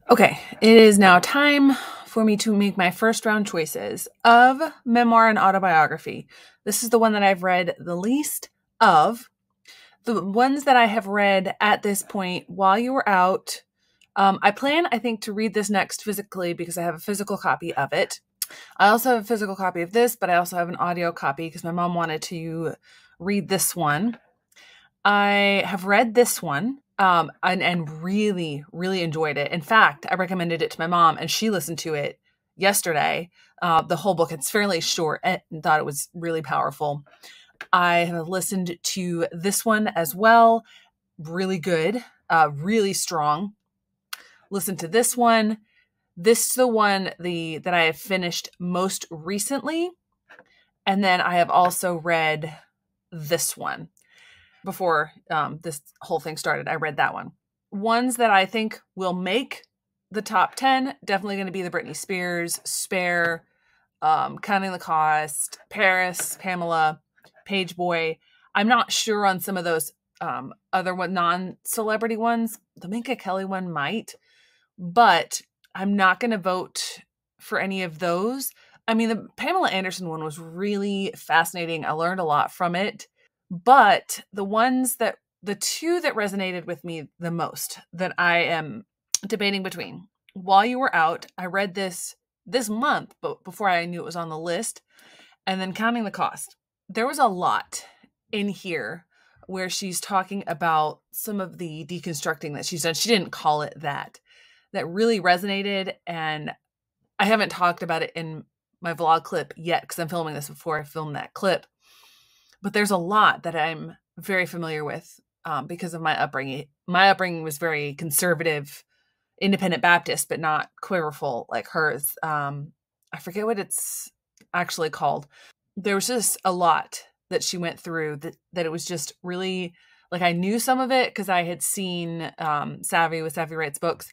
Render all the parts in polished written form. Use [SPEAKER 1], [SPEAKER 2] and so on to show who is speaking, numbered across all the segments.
[SPEAKER 1] Okay, it is now time for me to make my first round choices of memoir and autobiography. This is the one that I've read the least of. The ones that I have read at this point while you were out. I plan, I think, to read this next physically because I have a physical copy of it. I also have a physical copy of this, but I also have an audio copy because my mom wanted to read this one. I have read this one and really, really enjoyed it. In fact, I recommended it to my mom and she listened to it yesterday. The whole book, it's fairly short and thought it was really powerful. I have listened to this one as well. Really good, really strong. Listen to this one. This is the one that I have finished most recently. And then I have also read this one. Before this whole thing started, I read that one. Ones that I think will make the top 10, definitely going to be the Britney Spears, Spare, Counting the Cost, Paris, Pamela, Page Boy. I'm not sure on some of those other non-celebrity ones. The Minka Kelly one might, but I'm not going to vote for any of those. I mean, the Pamela Anderson one was really fascinating. I learned a lot from it. But the two that resonated with me the most that I am debating between. While you were out, I read this month, but before I knew it was on the list, and then Counting the Cost. There was a lot in here where she's talking about some of the deconstructing that she's done. She didn't call it that. That really resonated, and I haven't talked about it in my vlog clip yet because I'm filming this before I film that clip. But there's a lot that I'm very familiar with because of my upbringing. My upbringing was very conservative, independent Baptist, but not quiverful like hers. I forget what it's actually called. There was just a lot that she went through that it was just really, like, I knew some of it because I had seen Savvy with Savvy Writes Books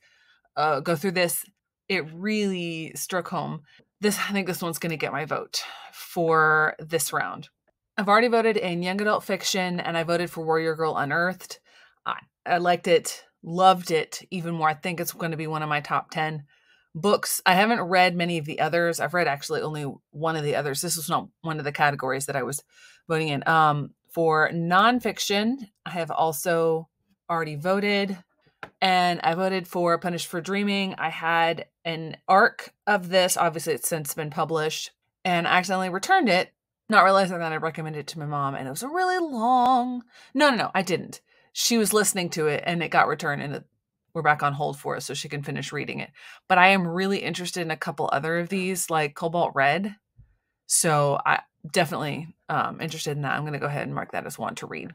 [SPEAKER 1] go through this. It really struck home. I think this one's going to get my vote for this round. I've already voted in Young Adult Fiction, and I voted for Warrior Girl Unearthed. I liked it, loved it even more. I think it's going to be one of my top 10 books. I haven't read many of the others. I've read actually only one of the others. This was not one of the categories that I was voting in. For nonfiction, I have also already voted, and I voted for Punished for Dreaming. I had an arc of this. Obviously, it's since been published, and I accidentally returned it, not realizing that I recommended it to my mom, and it was a really long... No, I didn't. She was listening to it, and it got returned, and we're back on hold for it so she can finish reading it. But I am really interested in a couple other of these, like Cobalt Red. So I definitely interested in that. I'm going to go ahead and mark that as one to read.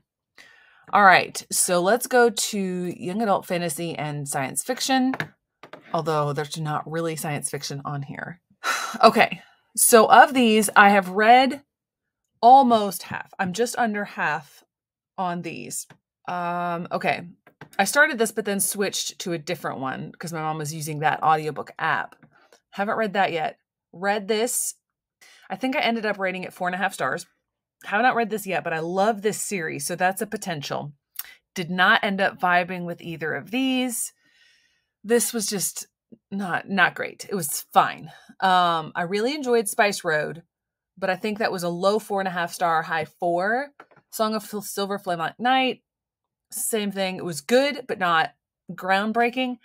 [SPEAKER 1] All right, so let's go to Young Adult Fantasy and Science Fiction, although there's not really science fiction on here. Okay, so of these, I have read almost half. I'm just under half on these. Okay. I started this, but then switched to a different one because my mom was using that audiobook app. Haven't read that yet. Read this. I think I ended up rating it 4.5 stars. Have not read this yet, but I love this series, so that's a potential. Did not end up vibing with either of these. This was just not great. It was fine. I really enjoyed Spice Road, but I think that was a low 4.5 star, high 4. Song of Silver Flame at Night, same thing. It was good, but not groundbreaking.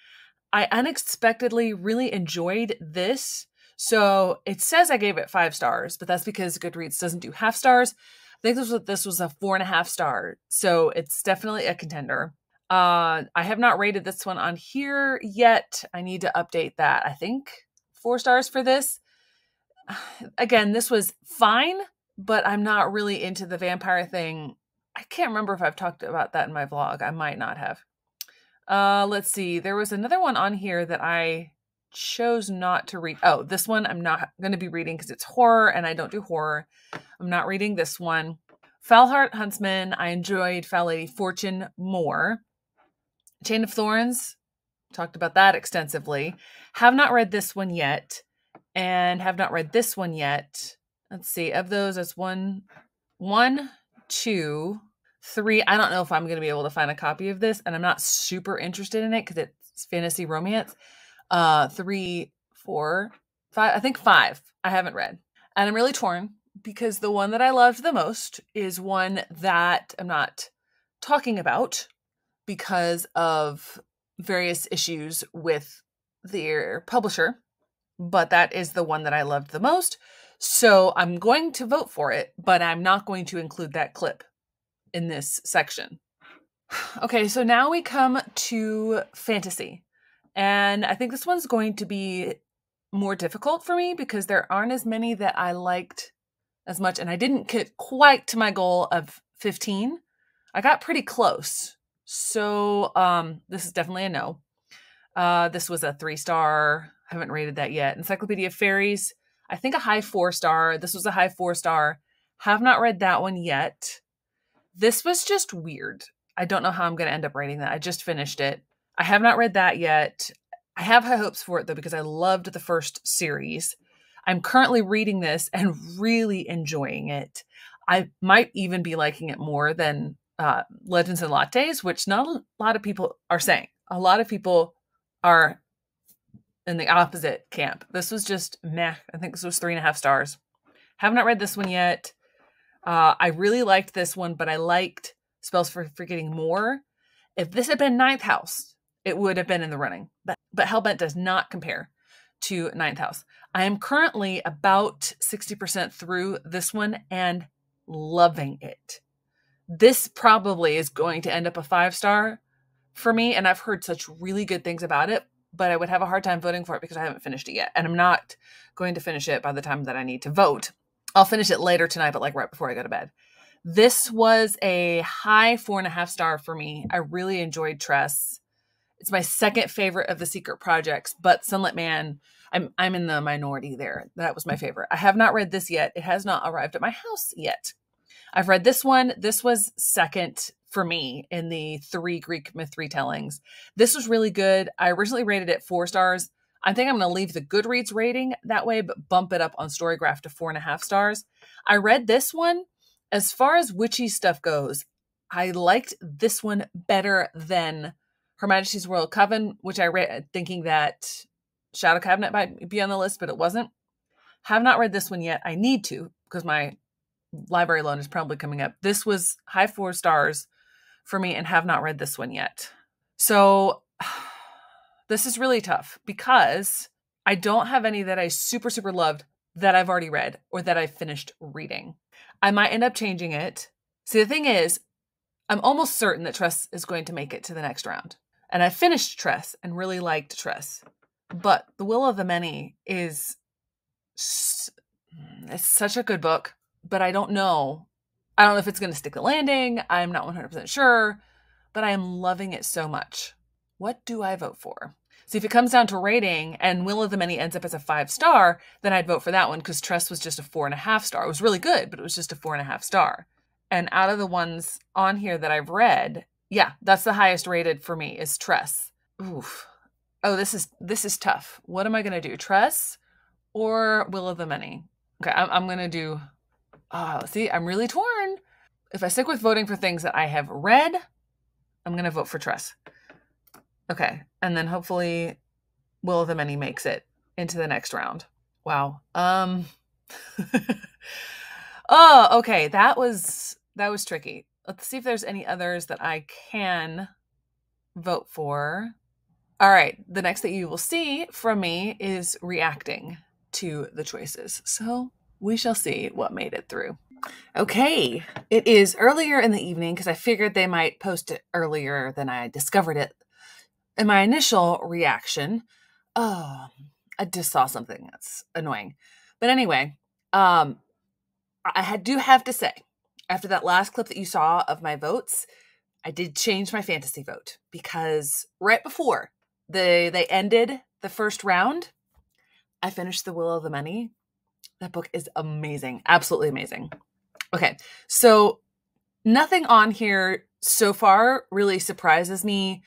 [SPEAKER 1] I unexpectedly really enjoyed this. So it says I gave it 5 stars, but that's because Goodreads doesn't do half stars. I think this was a 4.5 star. So it's definitely a contender. I have not rated this one on here yet. I need to update that. I think 4 stars for this. Again, this was fine, but I'm not really into the vampire thing. I can't remember if I've talked about that in my vlog. I might not have. Let's see. There was another one on here that I chose not to read. Oh, this one I'm not going to be reading because it's horror and I don't do horror. I'm not reading this one. Foulheart Huntsman. I enjoyed Foul Lady Fortune more. Chain of Thorns. Talked about that extensively. Have not read this one yet. And have not read this one yet. Let's see. Of those, it's one, 2, 3. I don't know if I'm going to be able to find a copy of this, and I'm not super interested in it because it's fantasy romance. 3, 4, 5, I think 5 I haven't read. And I'm really torn because the one that I loved the most is one that I'm not talking about because of various issues with their publisher, but that is the one that I loved the most. So I'm going to vote for it, but I'm not going to include that clip in this section. Okay, so now we come to fantasy. And I think this one's going to be more difficult for me because there aren't as many that I liked as much. And I didn't get quite to my goal of 15. I got pretty close. So this is definitely a no. This was a 3-star. Haven't rated that yet. Encyclopedia of Fairies, I think a high 4-star. This was a high 4-star. Have not read that one yet. This was just weird. I don't know how I'm going to end up rating that. I just finished it. I have not read that yet. I have high hopes for it, though, because I loved the first series. I'm currently reading this and really enjoying it. I might even be liking it more than Legends and Lattes, which not a lot of people are saying. A lot of people are in the opposite camp. This was just meh. I think this was 3.5 stars. Have not read this one yet. I really liked this one, but I liked Spells for Forgetting more. If this had been Ninth House, it would have been in the running. But Hellbent does not compare to Ninth House. I am currently about 60% through this one and loving it. This probably is going to end up a 5-star for me, and I've heard such really good things about it, but I would have a hard time voting for it because I haven't finished it yet, and I'm not going to finish it by the time that I need to vote. I'll finish it later tonight, but like right before I go to bed. This was a high 4.5 star for me. I really enjoyed Tress. It's my second favorite of the secret projects, but Sunlit Man, I'm in the minority there. That was my favorite. I have not read this yet. It has not arrived at my house yet. I've read this one. This was second for me in the 3 Greek myth retellings. This was really good. I originally rated it 4 stars. I think I'm going to leave the Goodreads rating that way, but bump it up on Storygraph to 4.5 stars. I read this one. As far as witchy stuff goes, I liked this one better than Her Majesty's Royal Coven, which I read thinking that Shadow Cabinet might be on the list, but it wasn't. Have not read this one yet. I need to because my library loan is probably coming up. This was high 4 stars for me and have not read this one yet. So this is really tough because I don't have any that I super, super loved that I've already read or that I've finished reading. I might end up changing it. See, the thing is, I'm almost certain that Tress is going to make it to the next round. And I finished Tress and really liked Tress. But The Will of the Many is it's such a good book, but I don't know. I don't know if it's going to stick the landing. I'm not 100% sure, but I am loving it so much. What do I vote for? See, if it comes down to rating and Will of the Many ends up as a 5-star, then I'd vote for that one because Tress was just a 4.5 star. It was really good, but it was just a 4.5 star. And out of the ones on here that I've read, yeah, that's the highest rated for me is Tress. Oof. Oh, this is tough. What am I going to do? Tress or Will of the Many? Okay, I'm going to do, see, I'm really torn. If I stick with voting for things that I have read, I'm going to vote for Tress. Okay, and then hopefully Will of the Many makes it into the next round. Wow. Oh, okay, that was tricky. Let's see if there's any others that I can vote for. All right, the next that you will see from me is reacting to the choices. So we shall see what made it through. Okay, it is earlier in the evening because I figured they might post it earlier than I discovered it. In my initial reaction, I just saw something that's annoying. But anyway, I do have to say, after that last clip that you saw of my votes, I did change my fantasy vote because right before they ended the first round, I finished The Will of the Many. That book is amazing. Absolutely amazing. Okay, so nothing on here so far really surprises me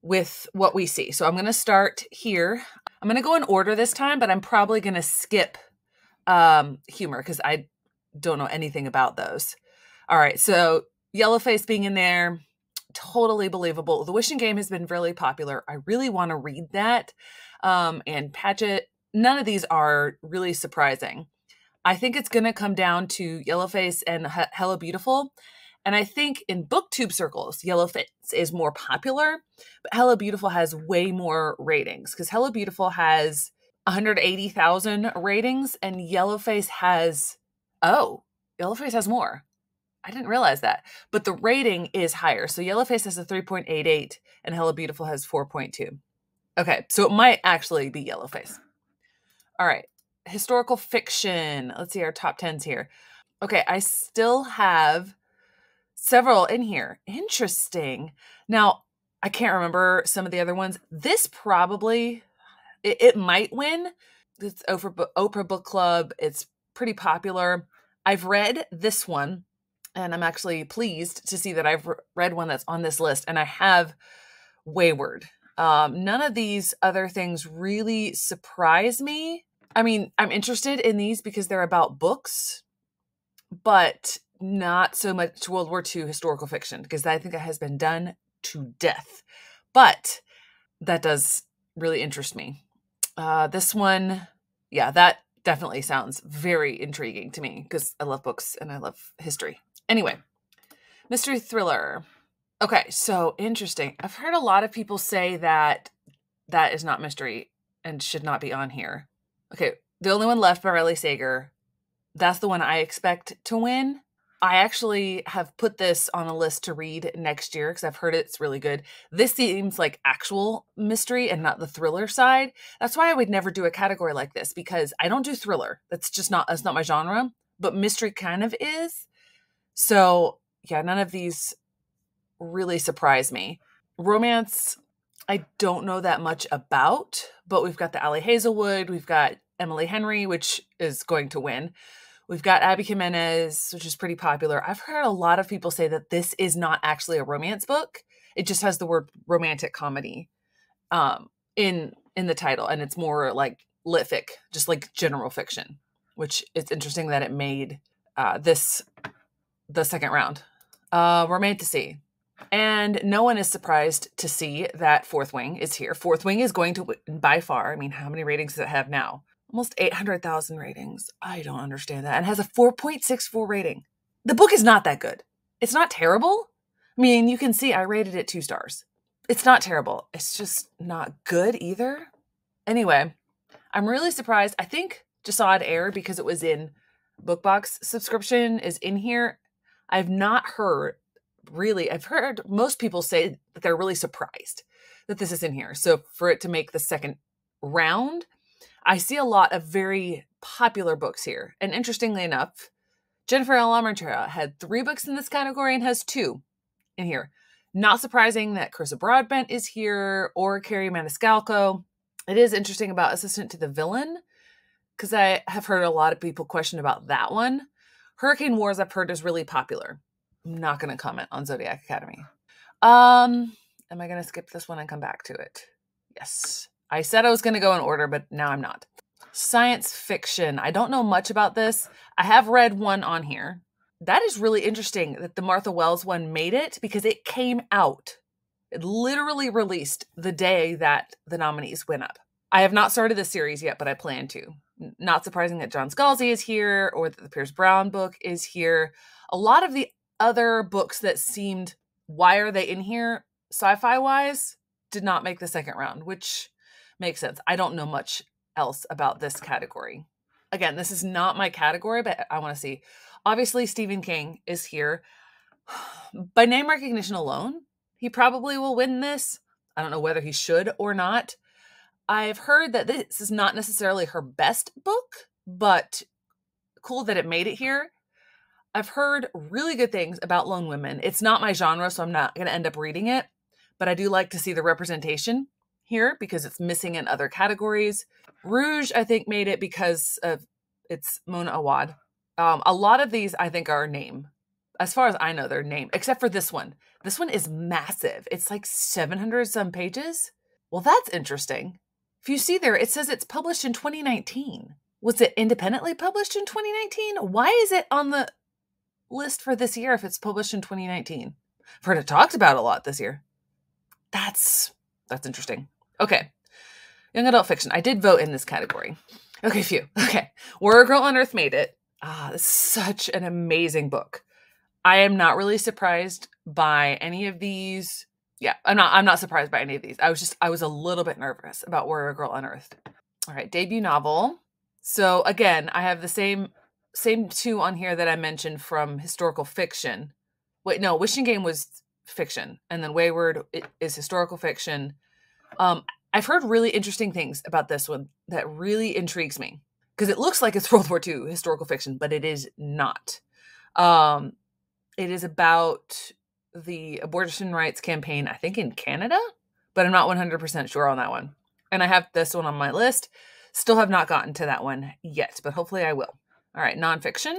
[SPEAKER 1] with what we see. So I'm going to start here. I'm going to go in order this time, but I'm probably going to skip humor because I don't know anything about those. All right, so Yellowface being in there, totally believable. The Wishing Game has been really popular. I really want to read that. And Patchett, none of these are really surprising. I think it's going to come down to Yellowface and Hello Beautiful. And I think in booktube circles, Yellowface is more popular, but Hello Beautiful has way more ratings because Hello Beautiful has 180,000 ratings and Yellowface has more. I didn't realize that. But the rating is higher. So Yellowface has a 3.88 and Hello Beautiful has 4.2. Okay, so it might actually be Yellowface. All right, historical fiction. Let's see our top 10s here. Okay, I still have several in here. Interesting. Now, I can't remember some of the other ones. This probably, it might win. It's Oprah Book Club. It's pretty popular. I've read this one, and I'm actually pleased to see that I've read one that's on this list, and I have Wayward. None of these other things really surprise me. I mean, I'm interested in these because they're about books, but not so much World War II historical fiction because I think that has been done to death. But that does really interest me. This one, yeah, that definitely sounds very intriguing to me because I love books and I love history. Anyway, mystery thriller. Okay, so interesting. I've heard a lot of people say that that is not mystery and should not be on here. Okay, The Only One Left by Riley Sager. That's the one I expect to win. I actually have put this on a list to read next year because I've heard it's really good. This seems like actual mystery and not the thriller side. That's why I would never do a category like this because I don't do thriller. That's not my genre, but mystery kind of is. So yeah, none of these really surprise me. Romance, I don't know that much about, but we've got the Allie Hazelwood, we've got Emily Henry, which is going to win. We've got Abby Jimenez, which is pretty popular. I've heard a lot of people say that this is not actually a romance book. It just has the word romantic comedy in the title, and it's more like lit fic, just like general fiction, which it's interesting that it made this the second round. Romantasy. And no one is surprised to see that Fourth Wing is here. Fourth Wing is going to win by far. I mean, how many ratings does it have now? Almost 800,000 ratings. I don't understand that. And has a 4.64 rating. The book is not that good. It's not terrible. I mean, you can see I rated it 2 stars. It's not terrible. It's just not good either. Anyway, I'm really surprised. I think Just Saw It Air because it was in BookBox subscription is in here. I've heard most people say that they're really surprised that this is in here. So for it to make the second round, I see a lot of very popular books here. And interestingly enough, Jennifer L. Armentrout had 3 books in this category and has 2 in here. Not surprising that Carissa Broadbent is here or Carrie Maniscalco. It is interesting about Assistant to the Villain because I have heard a lot of people question about that one. Hurricane Wars, I've heard, is really popular. I'm not going to comment on Zodiac Academy. Am I going to skip this one and come back to it? Yes. I said I was going to go in order, but now I'm not. Science fiction. I don't know much about this. I have read one on here. That is really interesting that the Martha Wells one made it because it came out. It literally released the day that the nominees went up. I have not started this series yet, but I plan to. Not surprising that John Scalzi is here or that the Pierce Brown book is here. A lot of the other books that seemed, why are they in here sci-fi wise, did not make the second round, which makes sense. I don't know much else about this category. Again, this is not my category, but I want to see. Obviously, Stephen King is here. By name recognition alone, he probably will win this. I don't know whether he should or not. I've heard that this is not necessarily her best book, but cool that it made it here. I've heard really good things about Lone Women. It's not my genre, so I'm not going to end up reading it, but I do like to see the representation here because it's missing in other categories. Rouge, I think, made it because of it's Mona Awad. A lot of these, I think, are name. As far as I know, they're name, except for this one. This one is massive. It's like 700 some pages. Well, that's interesting. If you see there, it says it's published in 2019. Was it independently published in 2019? Why is it on the list for this year if it's published in 2019? I've heard it talked about a lot this year. That's interesting. Okay. Young adult fiction. I did vote in this category. Okay, phew. Okay. Where a Girl on Earth Made It. This is such an amazing book. I am not really surprised by any of these. Yeah, I'm not surprised by any of these. I was a little bit nervous about Where a Girl Unearthed. All right, debut novel. So again, I have the same two on here that I mentioned from historical fiction. Wait, no, Wishing Game was fiction, and then Wayward is historical fiction. I've heard really interesting things about this one that really intrigues me because it looks like it's World War II historical fiction, but it is not. It is about the abortion rights campaign, I think in Canada, but I'm not 100% sure on that one. And I have this one on my list. Still have not gotten to that one yet, but hopefully I will. All right, nonfiction.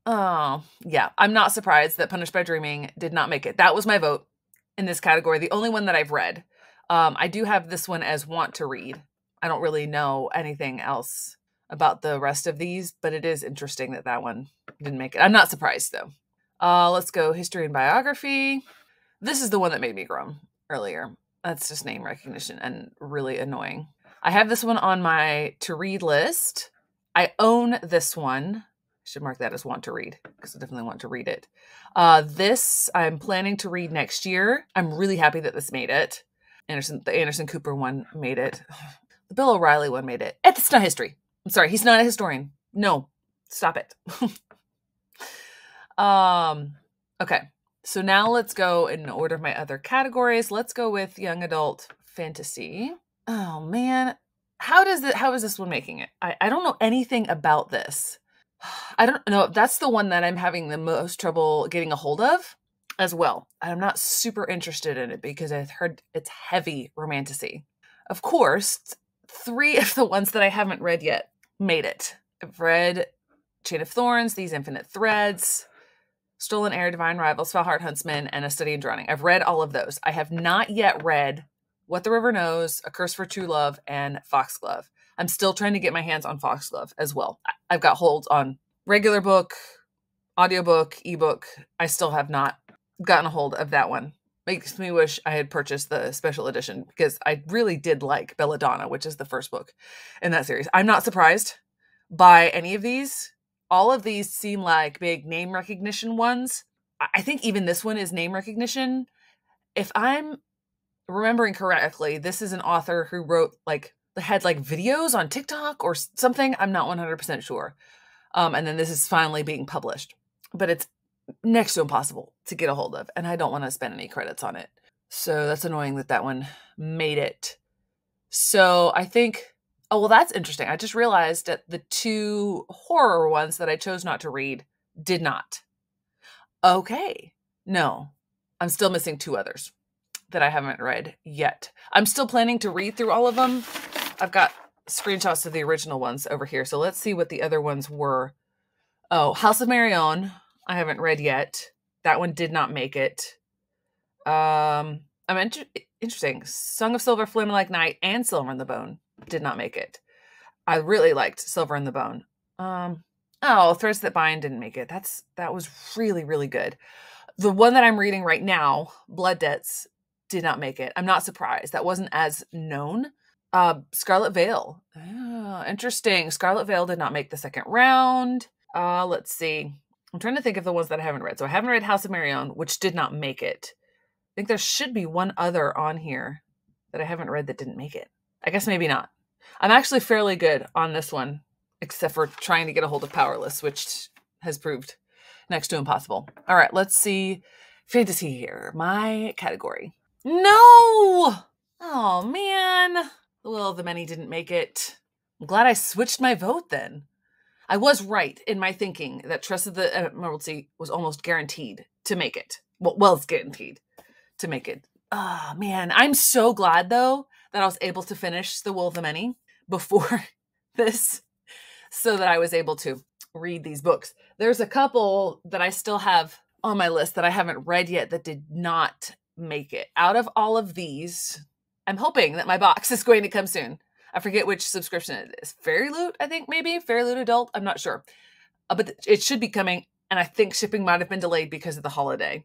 [SPEAKER 1] Oh, yeah. I'm not surprised that Punished by Dreaming did not make it. That was my vote in this category. The only one that I've read. I do have this one as want to read. I don't really know anything else about the rest of these, but it is interesting that that one didn't make it. I'm not surprised though. Let's go history and biography. This is the one that made me groan earlier. That's just name recognition and really annoying. I have this one on my to read list. I own this one. I should mark that as want to read because I definitely want to read it. This I'm planning to read next year. I'm really happy that this made it. The Anderson Cooper one made it. The Bill O'Reilly one made it. It's not history. I'm sorry. He's not a historian. No, stop it. Okay. So now let's go in order of my other categories. Let's go with young adult fantasy. Oh man. How is this one making it? I don't know anything about this. I don't know. That's the one that I'm having the most trouble getting a hold of as well. I'm not super interested in it because I've heard it's heavy romantasy. Of course, 3 of the ones that I haven't read yet made it. I've read Chain of Thorns, These Infinite Threads, Stolen Heir, Divine Rivals, Fellheart Huntsman, and A Study in Drowning. I've read all of those. I have not yet read What the River Knows, A Curse for True Love, and Foxglove. I'm still trying to get my hands on Foxglove as well. I've got holds on regular book, audiobook, ebook. I still have not gotten a hold of that one. Makes me wish I had purchased the special edition because I really did like Belladonna, which is the first book in that series. I'm not surprised by any of these. All of these seem like big name recognition ones. I think even this one is name recognition. If I'm remembering correctly, this is an author who had videos on TikTok or something. I'm not 100% sure. And then this is finally being published, but it's next to impossible to get a hold of, and I don't want to spend any credits on it. So that's annoying that one made it. So I think, oh, well, that's interesting. I just realized that the 2 horror ones that I chose not to read did not. Okay. No, I'm still missing 2 others that I haven't read yet. I'm still planning to read through all of them. I've got screenshots of the original ones over here. So let's see what the other ones were. Oh, House of Marion. I haven't read yet. That one did not make it. Interesting. Song of Silver, Flame Like Night, and Silver in the Bone did not make it. I really liked Silver in the Bone. Threads That Bind didn't make it. That was really, really good. The one that I'm reading right now, Blood Debts, did not make it. I'm not surprised. That wasn't as known. Scarlet Veil. Interesting. Scarlet Veil did not make the second round. Let's see. I'm trying to think of the ones that I haven't read. So I haven't read House of Marion, which did not make it. I think there should be one other on here that I haven't read that didn't make it. I guess maybe not. I'm actually fairly good on this one, except for trying to get a hold of Powerless, which has proved next to impossible. All right, let's see. Fantasy here. My category. No! Oh, man. The Will of the Many didn't make it. I'm glad I switched my vote then. I was right in my thinking that Trust of the Emeraldsea was almost guaranteed to make it. Well, it's guaranteed to make it. Oh, man. I'm so glad, though, that I was able to finish The Will of the Many before this so that I was able to read these books. There's a couple that I still have on my list that I haven't read yet that did not make it. Out of all of these, I'm hoping that my box is going to come soon. I forget which subscription it is. Fairy Loot, I think, maybe? Fairy Loot Adult? I'm not sure. But it should be coming, and I think shipping might have been delayed because of the holiday.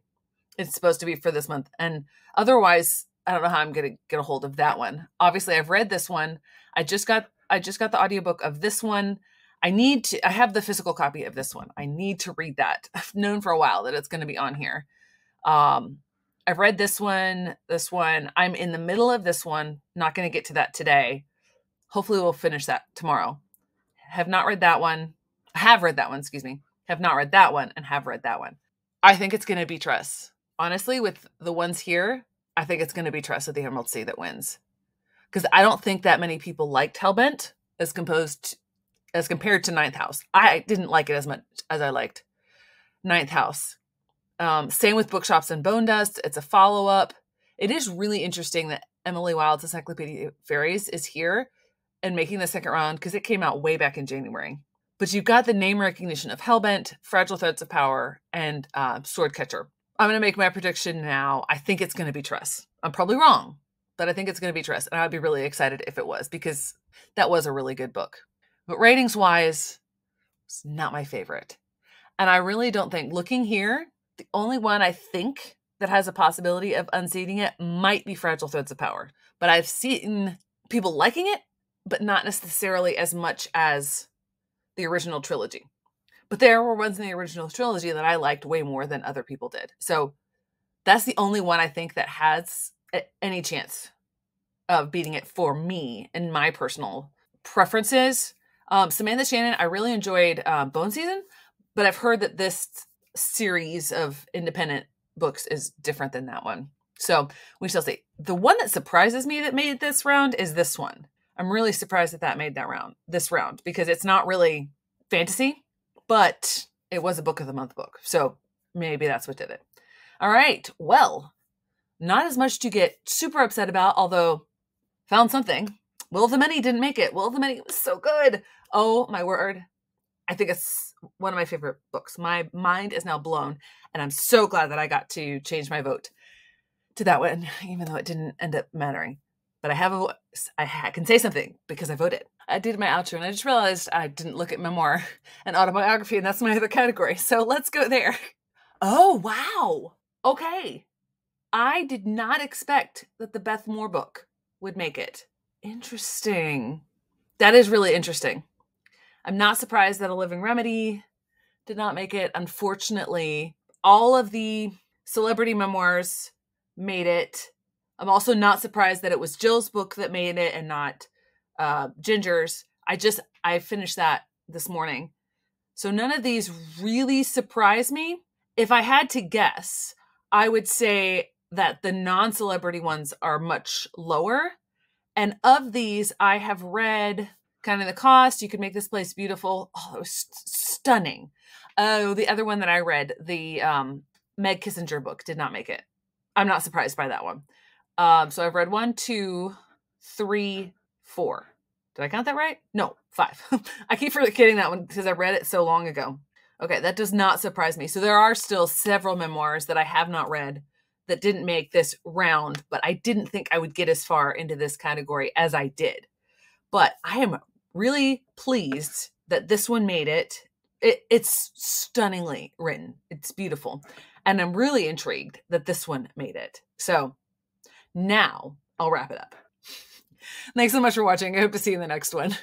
[SPEAKER 1] It's supposed to be for this month. And otherwise, I don't know how I'm going to get a hold of that one. Obviously, I've read this one. I just got the audiobook of this one. I have the physical copy of this one. I need to read that. I've known for a while that it's going to be on here. I've read this one. I'm in the middle of this one. Not going to get to that today. Hopefully we'll finish that tomorrow. Have not read that one. Have read that one, excuse me. Have not read that one and have read that one. I think it's going to be Tress. Honestly, with the ones here, I think it's going to be Tress of the Emerald Sea that wins. Because I don't think that many people liked Hellbent as compared to Ninth House. I didn't like it as much as I liked Ninth House. Same with Bookshops and Bone Dust. It's a follow-up. It is really interesting that Emily Wilde's Encyclopedia of Fairies is here and making the second round because it came out way back in January. But you've got the name recognition of Hellbent, Fragile Threads of Power, and Swordcatcher. I'm going to make my prediction now. I think it's going to be Tress. I'm probably wrong, but I think it's going to be Tress. And I'd be really excited if it was, because that was a really good book. But ratings-wise, it's not my favorite. And I really don't think, looking here, the only one I think that has a possibility of unseating it might be Fragile Threads of Power. But I've seen people liking it, but not necessarily as much as the original trilogy. But there were ones in the original trilogy that I liked way more than other people did. So that's the only one I think that has any chance of beating it for me and my personal preferences. Samantha Shannon, I really enjoyed Bone Season, but I've heard that this series of independent books is different than that one. So we shall see. The one that surprises me that made this round is this one. I'm really surprised that made this round, because it's not really fantasy, but it was a book of the month book. So maybe that's what did it. All right. Well, not as much to get super upset about, although found something. Will of the Many didn't make it. Will of the Many was so good. Oh my word. I think it's one of my favorite books. My mind is now blown, and I'm so glad that I got to change my vote to that one, even though it didn't end up mattering. But I have a voice. I can say something because I voted. I did my outro, and I just realized I didn't look at memoir and autobiography, and that's my other category. So let's go there. Oh, wow. Okay. I did not expect that the Beth Moore book would make it. Interesting. That is really interesting. I'm not surprised that A Living Remedy did not make it. Unfortunately, all of the celebrity memoirs made it. I'm also not surprised that it was Jill's book that made it and not Ginger's. I finished that this morning. So none of these really surprise me. If I had to guess, I would say that the non-celebrity ones are much lower. And of these, I have read Kind of the Cost, You Could Make This Place Beautiful. Oh, it was stunning. Oh, the other one that I read, the Meg Kissinger book, did not make it. I'm not surprised by that one. So I've read 1, 2, 3, 4. Did I count that right? No, 5. I keep forgetting that one because I read it so long ago. Okay, that does not surprise me. So there are still several memoirs that I have not read that didn't make this round, but I didn't think I would get as far into this category as I did. But I am really pleased that this one made it. It's stunningly written. It's beautiful. And I'm really intrigued that this one made it. So now I'll wrap it up. Thanks so much for watching. I hope to see you in the next one.